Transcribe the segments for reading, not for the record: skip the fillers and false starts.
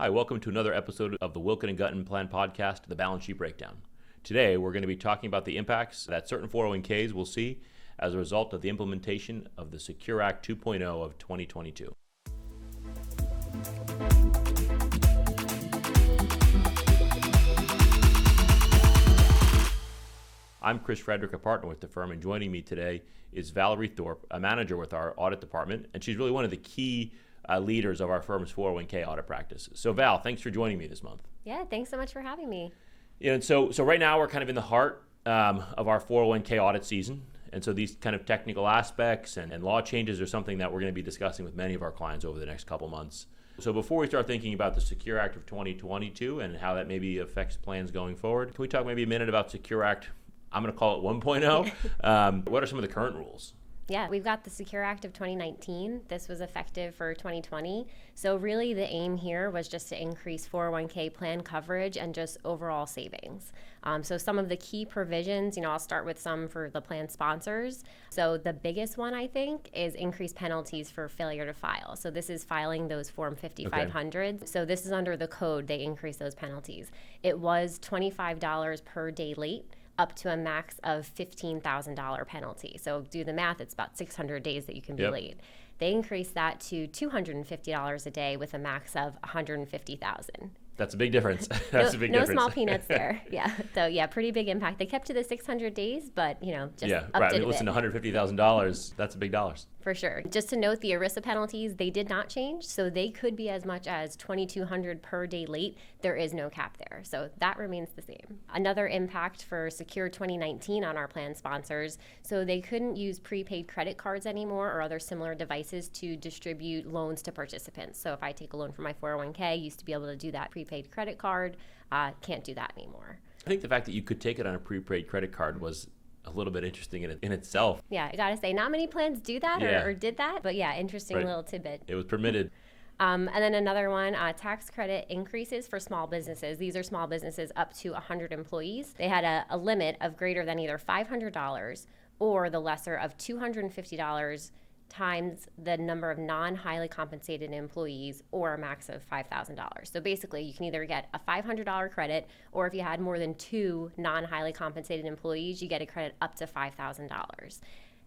Hi, welcome to another episode of the Wilkin and Gutton Plan Podcast, The Balance Sheet Breakdown. Today, we're going to be talking about the impacts that certain 401ks will see as a result of the implementation of the Secure Act 2.0 of 2022. I'm Chris Frederick, a partner with the firm, and joining me today is Valerie Thorpe, a manager with our audit department, and she's really one of the key leaders of our firm's 401k audit practice. So Val, thanks for joining me this month. Yeah, thanks so much for having me. Yeah, and so right now we're kind of in the heart of our 401k audit season. And so these kind of technical aspects and law changes are something that we're going to be discussing with many of our clients over the next couple months. So before we start thinking about the Secure Act of 2022 and how that maybe affects plans going forward, can we talk maybe a minute about Secure Act, I'm going to call it 1.0. What are some of the current rules? Yeah, we've got the Secure Act of 2019. This was effective for 2020. So really the aim here was just to increase 401k plan coverage and just overall savings. So some of the key provisions, I'll start with some for the plan sponsors. So the biggest one, I think, is increased penalties for failure to file. So this is filing those Form 5500s. Okay. So this is under the code, they increase those penalties. It was $25 per day late, up to a max of $15,000 penalty. So do the math, it's about 600 days that you can be late. They increased that to $250 a day with a max of $150,000. That's a big difference. That's a big difference. No small peanuts there. Yeah. So yeah, pretty big impact. They kept to the 600 days, but just upped it a listen, bit. $150,000, that's a big dollars. For sure. Just to note, the ERISA penalties, they did not change. So they could be as much as $2,200 per day late. There is no cap there. So that remains the same. Another impact for Secure 2019 on our plan sponsors. So they couldn't use prepaid credit cards anymore or other similar devices to distribute loans to participants. So if I take a loan for my 401k, I used to be able to do that prepaid credit card. Can't do that anymore. I think the fact that you could take it on a prepaid credit card was a little bit interesting in itself. Yeah, I gotta say, not many plans do that or did that, but yeah, interesting little tidbit. It was permitted. And then another one, tax credit increases for small businesses. These are small businesses up to 100 employees. They had a limit of greater than either $500 or the lesser of $250 times the number of non-highly compensated employees, or a max of $5,000. So basically, you can either get a $500 credit, or if you had more than 2 non-highly compensated employees, you get a credit up to $5,000.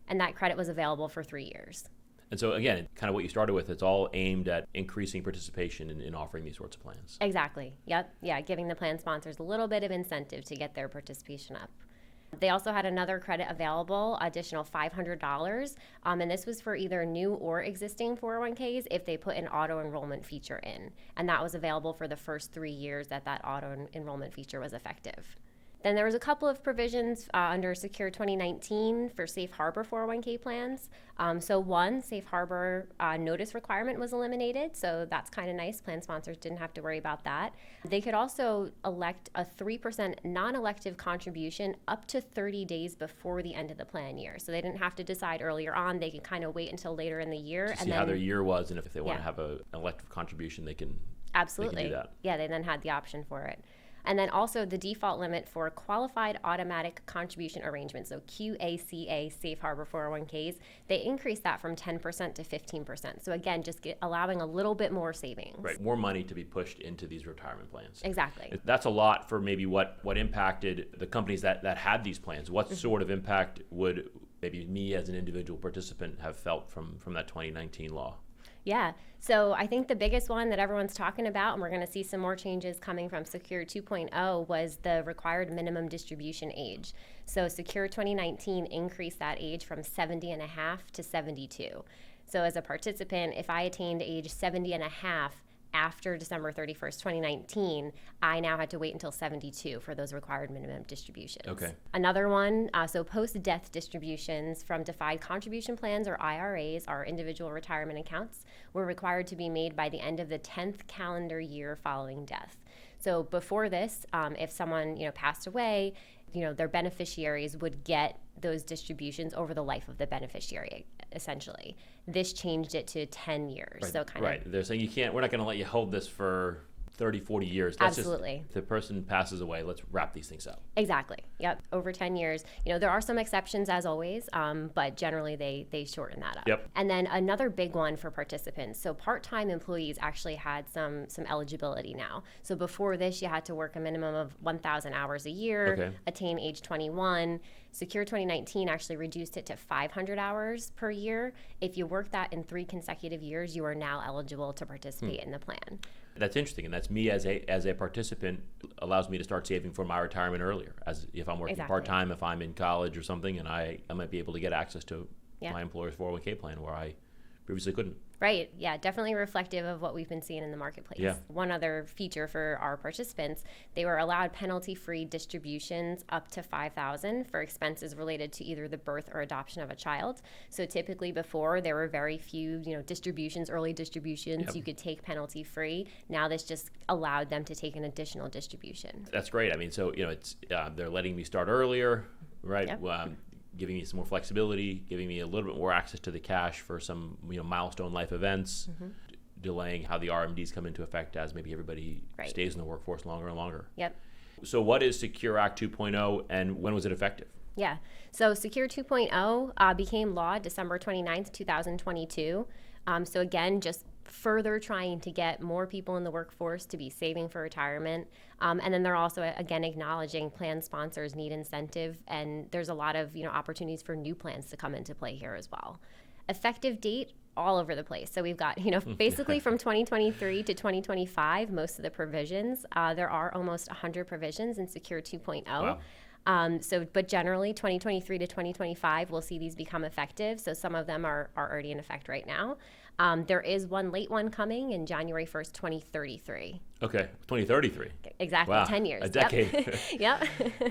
And that credit was available for 3 years. And so again, kind of what you started with, it's all aimed at increasing participation in offering these sorts of plans. Exactly. Yep. Yeah, giving the plan sponsors a little bit of incentive to get their participation up. They also had another credit available, additional $500, and this was for either new or existing 401ks if they put an auto enrollment feature in. And that was available for the first 3 years that auto enrollment feature was effective. Then there was a couple of provisions under Secure 2019 for safe harbor 401k plans. So one, safe harbor notice requirement was eliminated, so that's kind of nice. Plan sponsors didn't have to worry about that. They could also elect a 3% non-elective contribution up to 30 days before the end of the plan year. So they didn't have to decide earlier on. They could kind of wait until later in the year. To see how their year was, and if they want to have an elective contribution, they can absolutely do that. Yeah, they then had the option for it. And then also the default limit for qualified automatic contribution arrangements, so QACA safe harbor 401ks, they increased that from 10% to 15%. So again, just allowing a little bit more savings. Right, more money to be pushed into these retirement plans. Exactly. That's a lot for maybe what impacted the companies that had these plans. What sort of impact would maybe me as an individual participant have felt from that 2019 law? Yeah, so I think the biggest one that everyone's talking about, and we're going to see some more changes coming from Secure 2.0, was the required minimum distribution age. So Secure 2019 increased that age from 70 and a half to 72. So as a participant, if I attained age 70 and a half after December 31st, 2019, I now had to wait until 72 for those required minimum distributions. Okay. Another one, so post-death distributions from defined contribution plans, or IRAs, our individual retirement accounts, were required to be made by the end of the 10th calendar year following death. So before this, if someone passed away, their beneficiaries would get those distributions over the life of the beneficiary, essentially. This changed it to 10 years. Right. So kind of. Right. They're saying we're not going to let you hold this for 30, 40 years. That's Absolutely. Just, if the person passes away, let's wrap these things up. Exactly. Yep. Over 10 years. There are some exceptions as always, but generally they shorten that up. Yep. And then another big one for participants. So part-time employees actually had some eligibility now. So before this, you had to work a minimum of 1,000 hours a year, attain age 21. Secure 2019 actually reduced it to 500 hours per year. If you work that in 3 consecutive years, you are now eligible to participate in the plan. That's interesting, and that's me as a participant, allows me to start saving for my retirement earlier. As if I'm working part-time, if I'm in college or something, and I might be able to get access to my employer's 401k plan where I previously couldn't. Right. Yeah, definitely reflective of what we've been seeing in the marketplace. Yeah. One other feature for our participants, they were allowed penalty-free distributions up to $5,000 for expenses related to either the birth or adoption of a child. So typically before, there were very few, distributions, early distributions you could take penalty-free. Now this just allowed them to take an additional distribution. That's great. I mean, so it's they're letting me start earlier, right? Yep. Giving me some more flexibility, giving me a little bit more access to the cash for some milestone life events, delaying how the RMDs come into effect as maybe everybody stays in the workforce longer and longer. Yep. So what is Secure Act 2.0 and when was it effective? Yeah. So Secure 2.0 became law December 29th, 2022. So again, just further trying to get more people in the workforce to be saving for retirement. And then they're also, again, acknowledging plan sponsors need incentive, and there's a lot of opportunities for new plans to come into play here as well. Effective date, all over the place. So we've got, basically from 2023 to 2025, most of the provisions. There are almost 100 provisions in Secure 2.0. Wow. But generally 2023 to 2025, we'll see these become effective. So some of them are already in effect right now. There is one late one coming in January 1st, 2033. Okay, 2033. Exactly, Wow. 10 years. A decade. Yep.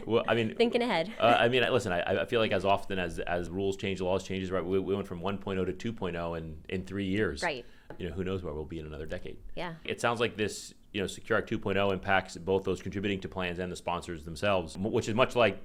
Well, I mean, thinking ahead. Listen, I feel like as often as rules change, laws changes, right? We went from 1.0 to 2.0 in 3 years. Right. Who knows where we'll be in another decade. Yeah. It sounds like this, Secure Act 2.0 impacts both those contributing to plans and the sponsors themselves, which is much like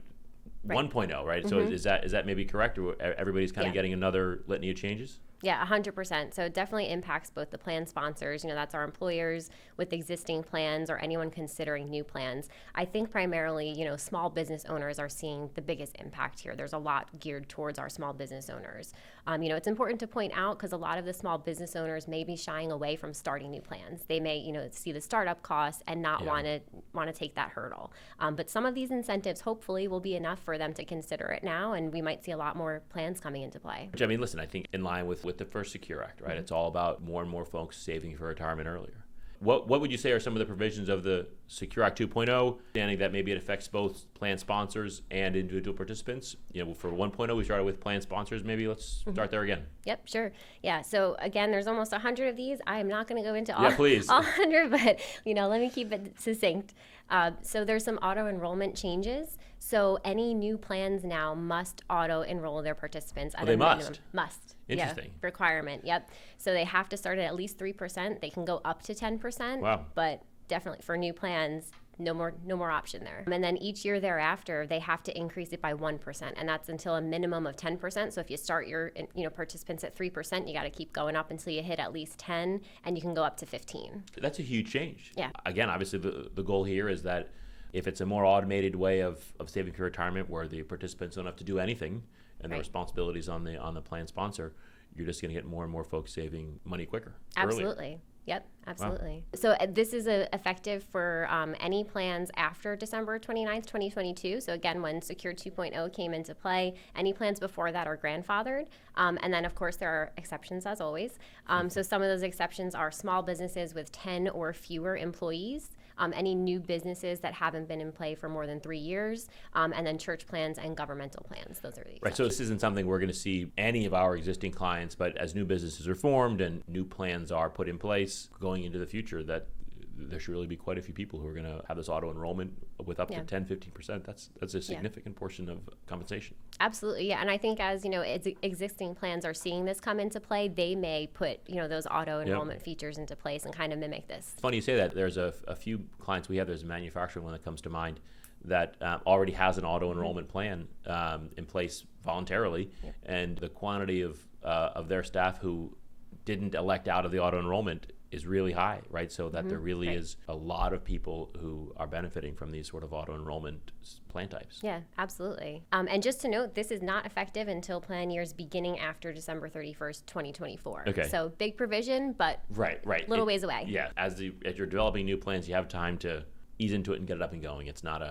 1.0, right? So is that maybe correct, or everybody's kind of getting another litany of changes? Yeah, 100%. So it definitely impacts both the plan sponsors, that's our employers with existing plans or anyone considering new plans. I think primarily, small business owners are seeing the biggest impact here. There's a lot geared towards our small business owners. It's important to point out because a lot of the small business owners may be shying away from starting new plans. They may, see the startup costs and not want to take that hurdle. But some of these incentives hopefully will be enough for them to consider it now, and we might see a lot more plans coming into play. Which, listen, I think in line with the first Secure Act, right? It's all about more and more folks saving for retirement earlier. What would you say are some of the provisions of the Secure Act 2.0, understanding that maybe it affects both plan sponsors and individual participants? For 1.0, we started with plan sponsors. Maybe let's start there again. Yep, sure. Yeah, so again, there's almost 100 of these. I am not going to go into all 100, but let me keep it succinct. So there's some auto-enrollment changes. So any new plans now must auto-enroll their participants at a minimum. Must. Interesting. Yeah, requirement, yep. So they have to start at least 3%. They can go up to 10%. Wow. But definitely for new plans, no more option there. And then each year thereafter, they have to increase it by 1%, and that's until a minimum of 10%. So if you start your participants at 3%, you got to keep going up until you hit at least 10, and you can go up to 15. That's a huge change. Yeah. Again, obviously the goal here is that if it's a more automated way of saving for retirement where the participants don't have to do anything and the responsibilities on the plan sponsor, you're just going to get more and more folks saving money quicker. Absolutely. Earlier. Yep, absolutely. Wow. So this is effective for any plans after December 29th, 2022. So again, when Secure 2.0 came into play, any plans before that are grandfathered. And then, of course, there are exceptions as always. So some of those exceptions are small businesses with 10 or fewer employees, any new businesses that haven't been in play for more than 3 years, and then church plans and governmental plans. Those are the exceptions. Right, so this isn't something we're going to see any of our existing clients, but as new businesses are formed and new plans are put in place going into the future, that there should really be quite a few people who are going to have this auto enrollment with up to 10-15%. That's a significant portion of compensation. Absolutely, yeah. And I think as existing plans are seeing this come into play, they may put those auto enrollment features into place and kind of mimic this. It's funny you say that. There's a few clients we have. There's a manufacturing one that comes to mind that already has an auto enrollment plan in place voluntarily, and the quantity of their staff who didn't elect out of the auto enrollment is really high, right? So that there really Right. is a lot of people who are benefiting from these sort of auto enrollment plan types. Yeah, absolutely. And just to note, this is not effective until plan years beginning after December 31st, 2024. Okay. So big provision, but Right. little ways away. Yeah, as you're developing new plans, you have time to ease into it and get it up and going. It's not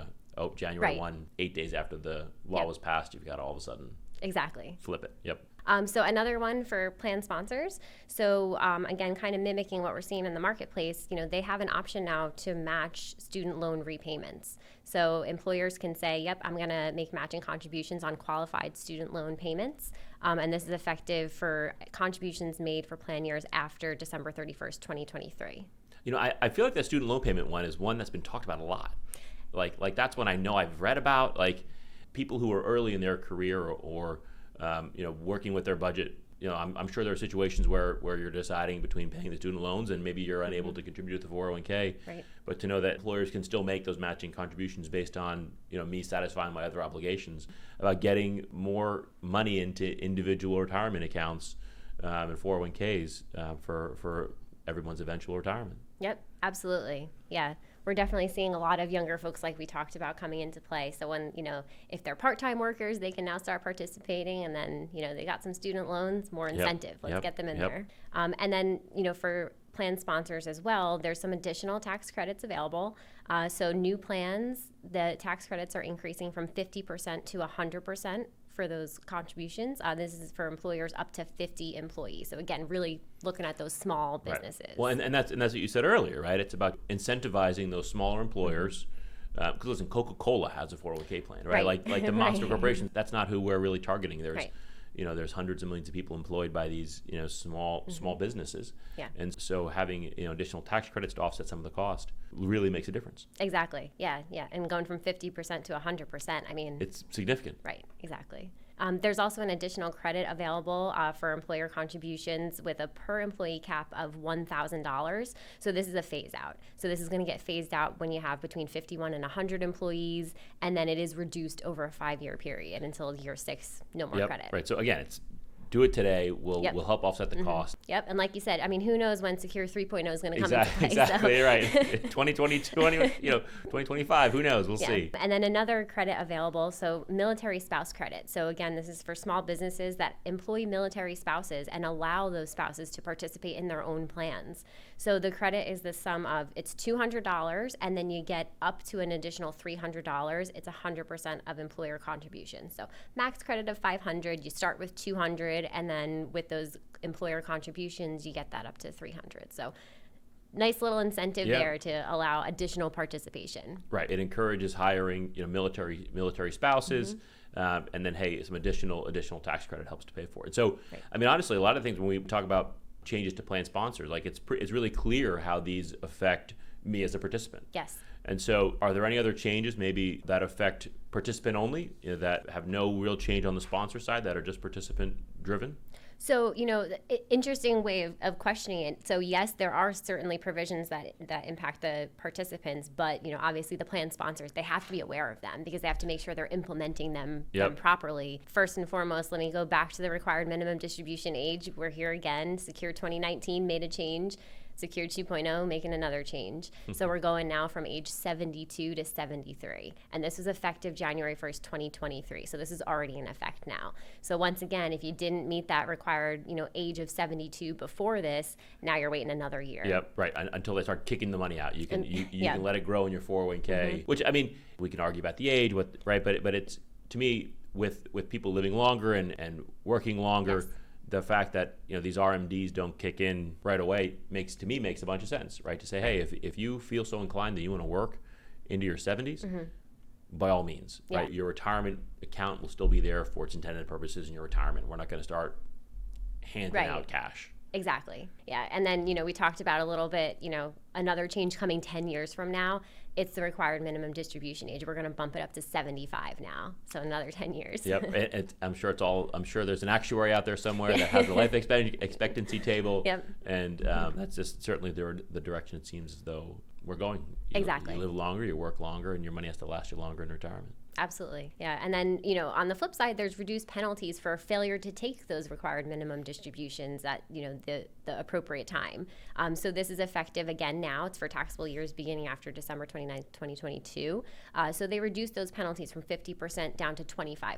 January Right. 1, 8 days after the law Yep. was passed, you've got to all of a sudden Exactly. flip it. Yep. So another one for plan sponsors. So again, kind of mimicking what we're seeing in the marketplace, they have an option now to match student loan repayments. So employers can say, yep, I'm going to make matching contributions on qualified student loan payments. And this is effective for contributions made for plan years after December 31st, 2023. I feel like the student loan payment one is one that's been talked about a lot. Like that's one I know I've read about. Like people who are early in their career or working with their budget. I'm sure there are situations where you're deciding between paying the student loans and maybe you're unable to contribute to the 401k. Right. But to know that employers can still make those matching contributions based on me satisfying my other obligations, about getting more money into individual retirement accounts and 401ks for everyone's eventual retirement. Yep, absolutely. Yeah. We're definitely seeing a lot of younger folks like we talked about coming into play. So when, if they're part-time workers, they can now start participating, and then, they got some student loans, more incentive. Let's get them in there. And then, for plan sponsors as well, there's some additional tax credits available. So new plans, the tax credits are increasing from 50% to 100% for those contributions. This is for employers up to 50 employees. So again, really looking at those small businesses. Right. Well, and that's what you said earlier, right? It's about incentivizing those smaller employers. Because listen, Coca-Cola has a 401k plan, right? Like the monster corporations. That's not who we're really targeting. There's there's hundreds of millions of people employed by these small businesses. Yeah. And so having additional tax credits to offset some of the cost really makes a difference. Exactly. Yeah. And going from 50% to 100%, it's significant. Right. Exactly. There's also an additional credit available for employer contributions with a per employee cap of $1,000. So this is a phase out. So this is going to get phased out when you have between 51 and 100 employees, and then it is reduced over a 5-year period until year 6, no more credit. Right. So again, it's do it today. We'll help offset the cost. Yep. And like you said, who knows when Secure 3.0 is going to come into play. Exactly. So. Right. 2022, 2025, who knows? We'll see. And then another credit available, so military spouse credit. So again, this is for small businesses that employ military spouses and allow those spouses to participate in their own plans. So the credit is the sum of, it's $200, and then you get up to an additional $300. It's 100% of employer contributions. So max credit of $500, you start with $200, and then with those employer contributions, you get that up to $300. So nice little incentive there to allow additional participation. Right. It encourages hiring, military spouses, and then some additional tax credit helps to pay for it. So, honestly, a lot of things when we talk about changes to plan sponsors, it's really clear how these affect me as a participant. Yes. And so, are there any other changes maybe that affect participant only, that have no real change on the sponsor side, that are just participant driven? So, interesting way of questioning it. So, yes, there are certainly provisions that impact the participants, but, obviously the plan sponsors, they have to be aware of them because they have to make sure they're implementing them properly. First and foremost, let me go back to the required minimum distribution age. We're here again. Secure 2019 made a change. Secure 2.0 making another change. So we're going now from age 72 to 73. And this was effective January 1st, 2023. So this is already in effect now. So once again, if you didn't meet that required, age of 72 before this, now you're waiting another year. Yep, right. Until they start kicking the money out. You can can let it grow in your 401k, which, we can argue about the age, right? But it's, to me, with people living longer and working longer, the fact that these RMDs don't kick in right away makes a bunch of sense, right? To say, hey, if you feel so inclined that you want to work into your 70s, by all means, right? Your retirement account will still be there for its intended purposes in your retirement. We're not going to start handing out cash. Exactly. Yeah. And then, we talked about a little bit, another change coming 10 years from now. It's the required minimum distribution age. We're going to bump it up to 75 now. So another 10 years. Yep. I'm sure there's an actuary out there somewhere that has a life expectancy table. Yep. And that's just certainly the direction it seems as though we're going. Exactly. You live longer, you work longer, and your money has to last you longer in retirement. Absolutely. Yeah. And then, on the flip side, there's reduced penalties for failure to take those required minimum distributions at, the appropriate time. So this is effective again now. It's for taxable years beginning after December 29th, 2022. So they reduced those penalties from 50% down to 25%.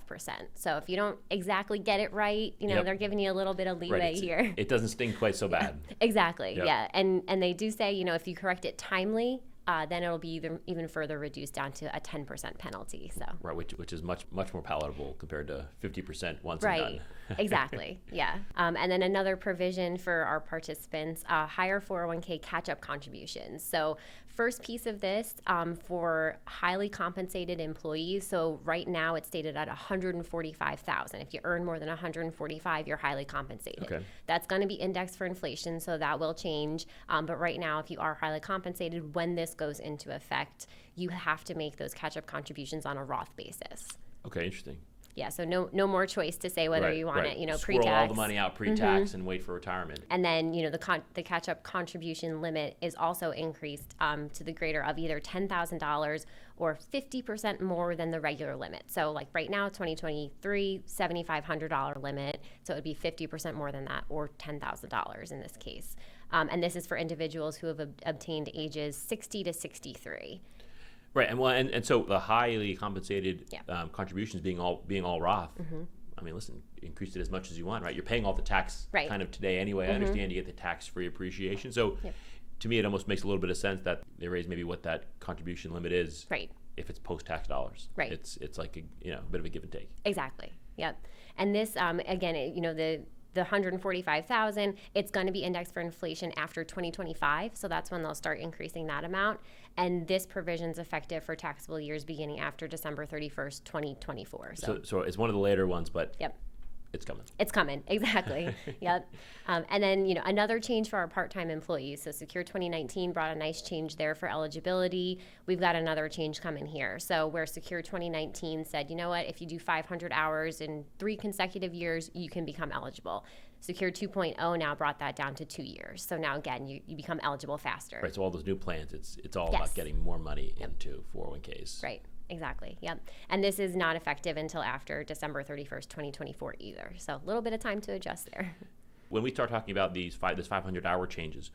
So if you don't exactly get it right, they're giving you a little bit of leeway here. It doesn't sting quite so bad. Exactly. Yep. Yeah. And they do say, if you correct it timely, then it'll be even further reduced down to a 10% penalty. So right, which is much more palatable compared to 50% once right. and done. Exactly. Yeah. And then another provision for our participants, higher 401k catch-up contributions. So first piece of this for highly compensated employees. So right now it's stated at $145,000. If you earn more than $145,000, you're highly compensated. Okay. That's going to be indexed for inflation, so that will change. But right now, if you are highly compensated, when this goes into effect, you have to make those catch-up contributions on a Roth basis. Okay, interesting. Yeah, so no more choice to say whether you want it, Squirrel pre-tax. all the money out pre-tax and wait for retirement. And then, the catch-up contribution limit is also increased to the greater of either $10,000 or 50% more than the regular limit. So like right now, 2023, $7,500 limit. So it would be 50% more than that, or $10,000 in this case. And this is for individuals who have obtained ages 60 to 63. Right, and so the highly compensated contributions being all Roth. Mm-hmm. I mean, listen, increase it as much as you want, right? You're paying all the tax kind of today anyway. I understand you get the tax-free appreciation. So to me, it almost makes a little bit of sense that they raise maybe what that contribution limit is. Right. If it's post-tax dollars. Right. It's like a bit of a give and take. Exactly. Yep. And this again, the $145,000, it's going to be indexed for inflation after 2025, so that's when they'll start increasing that amount. And this provision's effective for taxable years beginning after December 31st, 2024. So it's one of the later ones, but yep. It's coming. It's coming, exactly. Yep. And then, another change for our part-time employees. So Secure 2019 brought a nice change there for eligibility. We've got another change coming here. So where Secure 2019 said, you know what, if you do 500 hours in 3 consecutive years, you can become eligible. Secure 2.0 now brought that down to 2 years. So now, again, you become eligible faster. Right, so all those new plans, it's all about getting more money into 401ks. Right. Exactly. Yep. And this is not effective until after December 31st, 2024 either. So a little bit of time to adjust there. When we start talking about this 500-hour changes,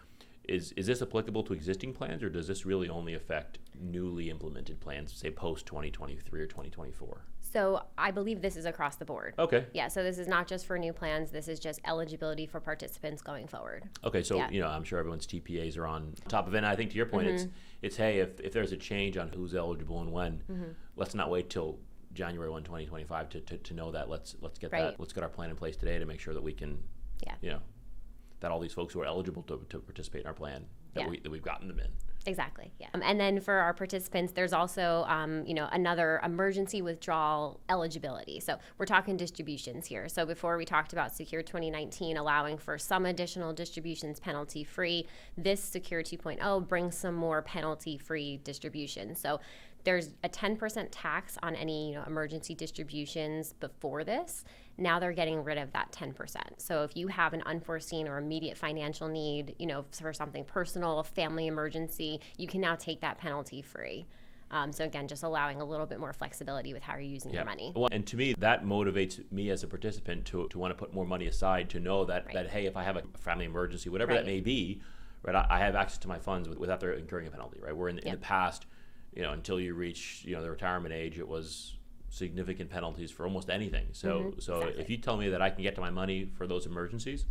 is this applicable to existing plans, or does this really only affect newly implemented plans, say post 2023 or 2024? So I believe this is across the board. Okay. Yeah, so this is not just for new plans. This is just eligibility for participants going forward. Okay, so I'm sure everyone's TPAs are on top of it. And I think to your point, it's hey, if there's a change on who's eligible and when, let's not wait till January 1, 2025 to know that. Let's get that. Let's get our plan in place today to make sure that we can, that all these folks who are eligible to participate in our plan, that we've gotten them in. Exactly, yeah. And then for our participants, there's also, another emergency withdrawal eligibility. So we're talking distributions here. So before we talked about Secure 2019 allowing for some additional distributions penalty-free, this Secure 2.0 brings some more penalty-free distributions. So there's a 10% tax on any emergency distributions before this. Now they're getting rid of that 10%. So if you have an unforeseen or immediate financial need, for something personal, a family emergency, you can now take that penalty free. So again, just allowing a little bit more flexibility with how you're using your money. Well, and to me, that motivates me as a participant to want to put more money aside, to know that hey, if I have a family emergency, whatever that may be, right, I have access to my funds without there incurring a penalty, right? Where in the past, until you reach the retirement age, it was significant penalties for almost anything. So exactly. If you tell me that I can get to my money for those emergencies,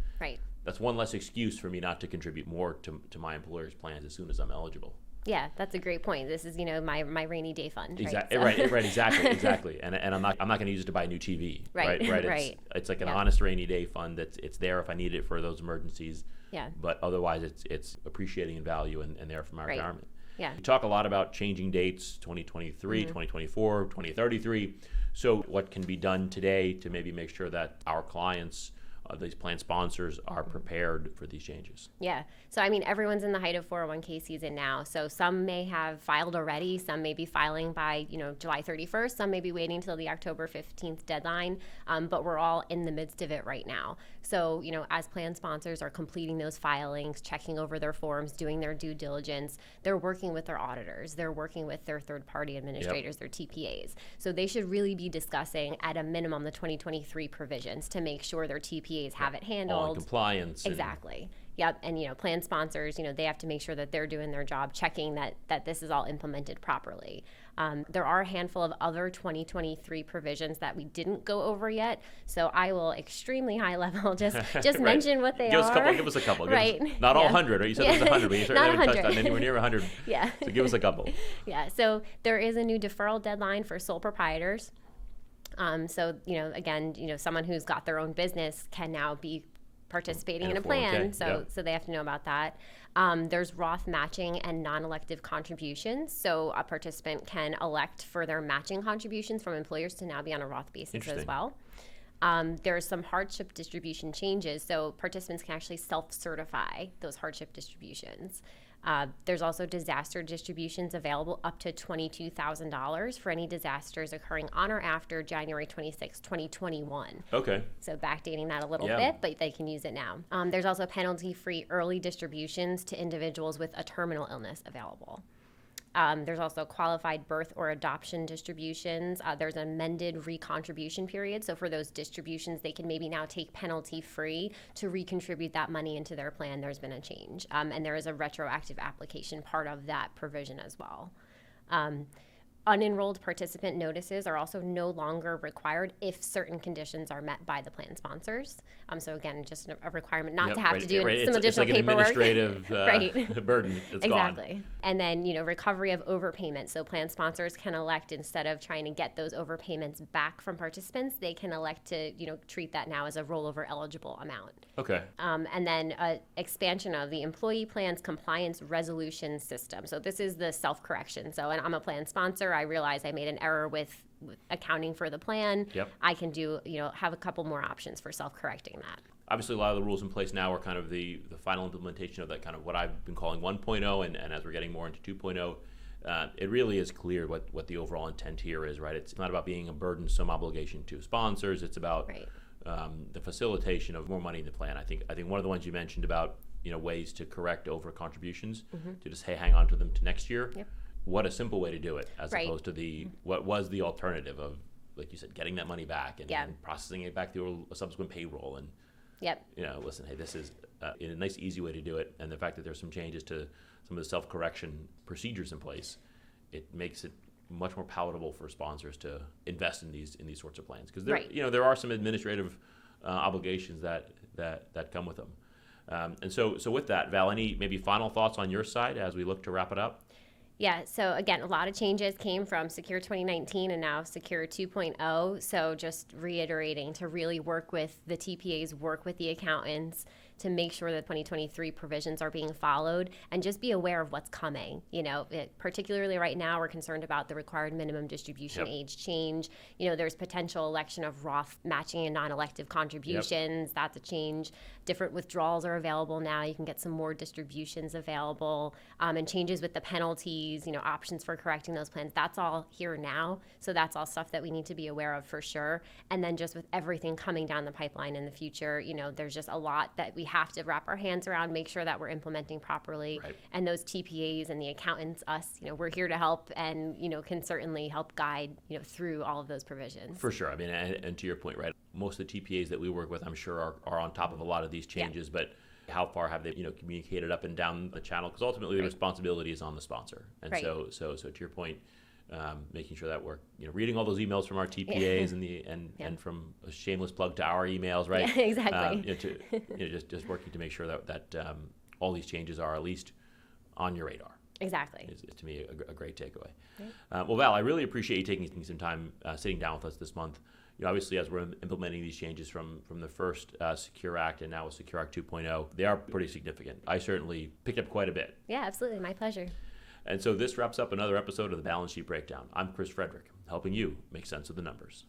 that's one less excuse for me not to contribute more to my employer's plans as soon as I'm eligible. Yeah, that's a great point. This is my rainy day fund. Exactly. Right. Exactly. And I'm not going to use it to buy a new TV. Right. It's like an honest rainy day fund it's there if I need it for those emergencies. Yeah. But otherwise, it's appreciating in value and there for my retirement. Yeah. We talk a lot about changing dates, 2023, 2024, 2033. So what can be done today to maybe make sure that our clients these plan sponsors are prepared for these changes. Yeah. So, I mean, everyone's in the height of 401k season now. So some may have filed already. Some may be filing by, July 31st. Some may be waiting until the October 15th deadline. But we're all in the midst of it right now. So, as plan sponsors are completing those filings, checking over their forms, doing their due diligence, they're working with their auditors. They're working with their third-party administrators, their TPAs. So they should really be discussing, at a minimum, the 2023 provisions to make sure their TPAs have it handled. All in compliance. Exactly. Yep. And, plan sponsors, they have to make sure that they're doing their job, checking that this is all implemented properly. There are a handful of other 2023 provisions that we didn't go over yet. So I will extremely high level just right. mention what they are. Give us a couple. Right. Not all 100. Right? You said it was 100, but you certainly haven't touched on anywhere near 100. Yeah. So give us a couple. Yeah. So there is a new deferral deadline for sole proprietors. So, again, someone who's got their own business can now be participating in a plan. So they have to know about that. There's Roth matching and non-elective contributions. So a participant can elect for their matching contributions from employers to now be on a Roth basis as well. There's some hardship distribution changes. So participants can actually self-certify those hardship distributions. There's also disaster distributions available up to $22,000 for any disasters occurring on or after January 26, 2021. Okay. So backdating that a little bit, but they can use it now. There's also penalty-free early distributions to individuals with a terminal illness available. There's also qualified birth or adoption distributions. There's an amended recontribution period. So for those distributions, they can maybe now take penalty-free to recontribute that money into their plan. There's been a change. And there is a retroactive application part of that provision as well. Unenrolled participant notices are also no longer required if certain conditions are met by the plan sponsors. So again, just a requirement not to have to do some additional paperwork. It's like an administrative burden. It's exactly. Gone. And then, recovery of overpayments. So plan sponsors can elect, instead of trying to get those overpayments back from participants, they can elect to, treat that now as a rollover eligible amount. Okay. And then expansion of the employee plan's compliance resolution system. So this is the self-correction. So, and I'm a plan sponsor. I realize I made an error with accounting for the plan. Yep. I can do, have a couple more options for self-correcting that. Obviously, a lot of the rules in place now are kind of the final implementation of that kind of what I've been calling 1.0, and as we're getting more into 2.0, it really is clear what the overall intent here is, right? It's not about being a burdensome obligation to sponsors. It's about the facilitation of more money in the plan. I think one of the ones you mentioned about ways to correct over contributions, to just hang on to them to next year. Yep. What a simple way to do it, as opposed to what was the alternative of, like you said, getting that money back and processing it back through a subsequent payroll. And listen, hey, this is a nice, easy way to do it. And the fact that there's some changes to some of the self-correction procedures in place, it makes it much more palatable for sponsors to invest in these sorts of plans, because there are some administrative obligations that come with them. And so with that, Val, any maybe final thoughts on your side as we look to wrap it up? Yeah, so again, a lot of changes came from Secure 2019 and now Secure 2.0. So just reiterating to really work with the TPAs, work with the accountants to make sure that 2023 provisions are being followed, and just be aware of what's coming. Particularly right now, we're concerned about the required minimum distribution age change. There's potential election of Roth matching and non-elective contributions. That's a change. Different withdrawals are available now. You can get some more distributions available, and changes with the penalties, options for correcting those plans. That's all here now. So that's all stuff that we need to be aware of for sure. And then just with everything coming down the pipeline in the future, there's just a lot that we have to wrap our hands around, make sure that we're implementing properly. Right. And those TPAs and the accountants, us, we're here to help, and, can certainly help guide, through all of those provisions. For sure. I mean, and to your point, right, most of the TPAs that we work with, I'm sure, are on top of a lot of these changes, but how far have they, communicated up and down the channel? Because ultimately the responsibility is on the sponsor. And so to your point, making sure that we're reading all those emails from our TPAs and from a shameless plug to our emails, right? Yeah, exactly. Just working to make sure that all these changes are at least on your radar. Exactly. Is to me a great takeaway. Right. Well, Val, I really appreciate you taking some time sitting down with us this month. Obviously, as we're implementing these changes from the first Secure Act and now with Secure Act 2.0, they are pretty significant. I certainly picked up quite a bit. Yeah, absolutely. My pleasure. And so this wraps up another episode of the Balance Sheet Breakdown. I'm Chris Frederick, helping you make sense of the numbers.